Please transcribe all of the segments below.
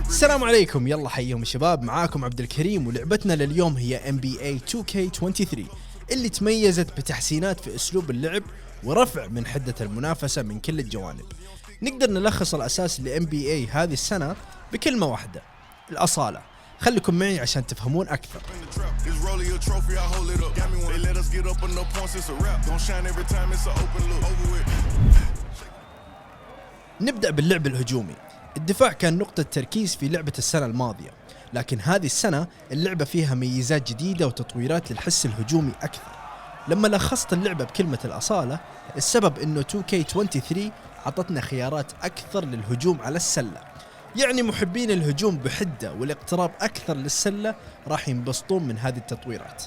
السلام عليكم، يلا حيهم الشباب. معاكم عبد الكريم، ولعبتنا لليوم هي NBA 2K23 اللي تميزت بتحسينات في اسلوب اللعب ورفع من حدة المنافسة من كل الجوانب. نقدر نلخص الاساس ل NBA هذه السنة بكلمة واحدة: الأصالة. خليكم معي عشان تفهمون أكثر. نبدأ باللعب الهجومي. الدفاع كان نقطة تركيز في لعبة السنة الماضية، لكن هذه السنة اللعبة فيها ميزات جديدة وتطويرات للحس الهجومي أكثر. لما لخصت اللعبة بكلمة الأصالة، السبب إنه 2K23 عطتنا خيارات أكثر للهجوم على السلة. يعني محبين الهجوم بحدة والاقتراب أكثر للسلة راح ينبسطون من هذه التطويرات.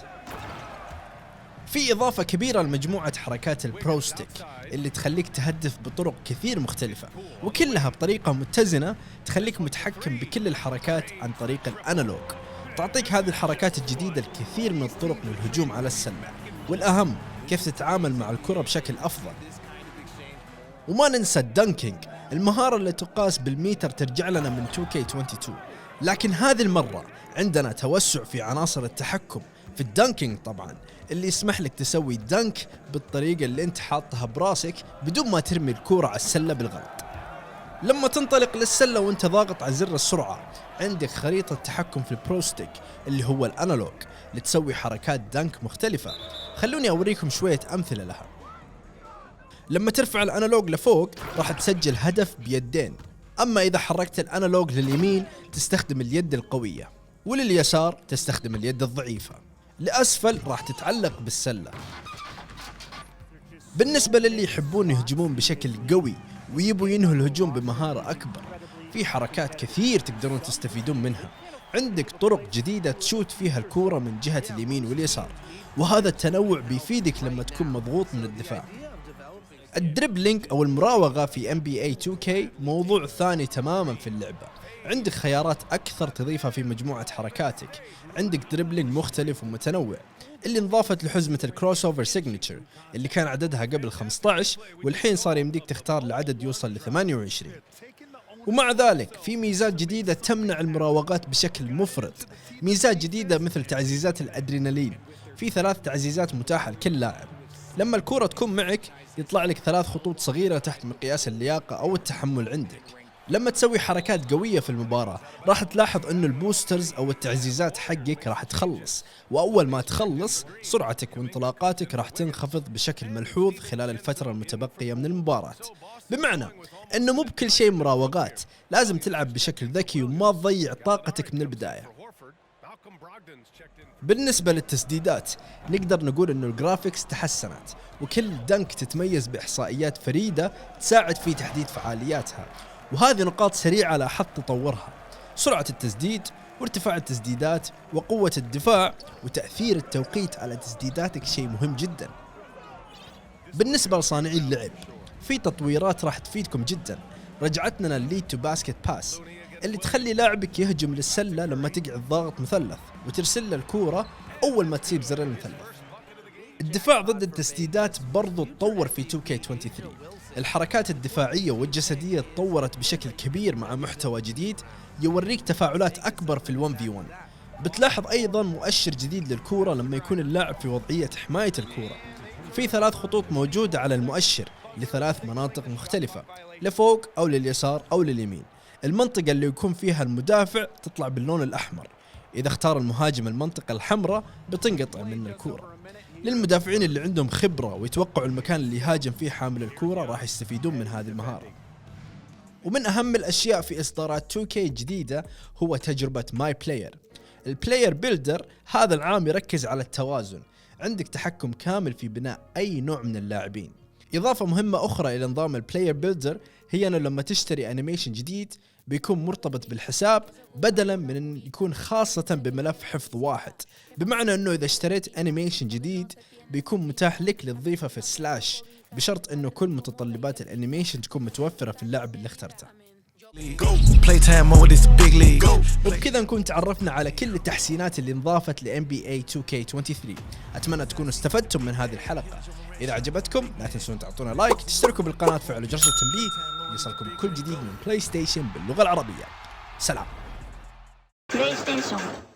في إضافة كبيرة لمجموعة حركات البروستيك اللي تخليك تهدف بطرق كثير مختلفة، وكلها بطريقة متزنة تخليك متحكم بكل الحركات عن طريق الأنالوج. تعطيك هذه الحركات الجديدة الكثير من الطرق للهجوم على السلة، والأهم كيف تتعامل مع الكرة بشكل أفضل. وما ننسى الدنكينج، المهارة اللي تقاس بالميتر ترجع لنا من 2K22، لكن هذه المرة عندنا توسع في عناصر التحكم في الدنكينج طبعا، اللي يسمح لك تسوي دنك بالطريقة اللي انت حاطها براسك بدون ما ترمي الكرة على السلة بالغلط. لما تنطلق للسلة وانت ضاغط على زر السرعة، عندك خريطة تحكم في البروستيك اللي هو الانالوج لتسوي حركات دنك مختلفة. خلوني اوريكم شوية امثلة لها. لما ترفع الانالوج لفوق راح تسجل هدف بيدين، اما اذا حركت الانالوج لليمين تستخدم اليد القوية، ولليسار تستخدم اليد الضعيفة. لأسفل راح تتعلق بالسلة. بالنسبة للي يحبون يهجمون بشكل قوي ويبوا ينهوا الهجوم بمهارة أكبر، في حركات كثير تقدرون تستفيدون منها. عندك طرق جديدة تشوت فيها الكورة من جهة اليمين واليسار، وهذا التنوع بيفيدك لما تكون مضغوط من الدفاع. الدريبلينج أو المراوغة في NBA 2K موضوع ثاني تماما في اللعبة. عندك خيارات أكثر تضيفها في مجموعة حركاتك. عندك دريبلينج مختلف ومتنوع اللي انضافت لحزمة الكروس اوفر سيجنتشر اللي كان عددها قبل 15 والحين صار يمديك تختار لعدد يوصل ل 28. ومع ذلك في ميزات جديدة تمنع المراوغات بشكل مفرط. ميزات جديدة مثل تعزيزات الأدرينالين. في 3 تعزيزات متاحة لكل لاعب. لما الكرة تكون معك يطلع لك 3 خطوط صغيرة تحت مقياس اللياقة أو التحمل عندك. لما تسوي حركات قوية في المباراة راح تلاحظ أنه البوسترز أو التعزيزات حقك راح تخلص، وأول ما تخلص سرعتك وانطلاقاتك راح تنخفض بشكل ملحوظ خلال الفترة المتبقية من المباراة. بمعنى أنه مو بكل شيء مراوغات، لازم تلعب بشكل ذكي وما تضيع طاقتك من البداية. بالنسبة للتسديدات نقدر نقول أنه الجرافيكس تحسنت، وكل دنك تتميز بإحصائيات فريدة تساعد في تحديد فعالياتها، وهذه نقاط سريعة لاحظت تطورها. سرعة التسديد وارتفاع التسديدات وقوة الدفاع وتأثير التوقيت على تسديداتك شيء مهم جدا. بالنسبة لصانعي اللعب في تطويرات راح تفيدكم جدا. رجعتنا الليد تو باسكت باس اللي تخلي لاعبك يهجم للسلة لما تقعد ضاغط مثلث وترسل له الكورة أول ما تسيب زر المثلث. الدفاع ضد التسديدات برضو تطور في 2K23. الحركات الدفاعية والجسدية تطورت بشكل كبير مع محتوى جديد يوريك تفاعلات أكبر في ال1v1. بتلاحظ أيضا مؤشر جديد للكورة لما يكون اللاعب في وضعية حماية الكورة. في 3 خطوط موجودة على المؤشر ل3 مناطق مختلفة، لفوق أو لليسار أو لليمين. المنطقة اللي يكون فيها المدافع تطلع باللون الأحمر، إذا اختار المهاجم المنطقة الحمراء بتنقطع من الكورة. للمدافعين اللي عندهم خبرة ويتوقعوا المكان اللي يهاجم فيه حامل الكورة راح يستفيدون من هذه المهارة. ومن أهم الأشياء في إصدارات 2K الجديدة هو تجربة ماي بلاير. البلاير بيلدر هذا العام يركز على التوازن. عندك تحكم كامل في بناء أي نوع من اللاعبين. إضافة مهمة أخرى إلى نظام البلاير بيلدر هي أنه لما تشتري أنيميشن جديد بيكون مرتبط بالحساب بدلا من أن يكون خاصة بملف حفظ واحد. بمعنى أنه إذا اشتريت أنيميشن جديد بيكون متاح لك للضيفة في السلاش، بشرط أنه كل متطلبات الأنيميشن تكون متوفرة في اللعب اللي اخترته. وبكذا نكون تعرفنا على كل التحسينات اللي انضافت ل NBA 2K23. أتمنى تكونوا استفدتم من هذه الحلقة. إذا عجبتكم لا تنسون تعطونا لايك، تشتركوا بالقناة، وتفعلوا جرس التنبيه يوصلكم كل جديد من بلاي ستيشن باللغة العربية. سلام.プレイステーション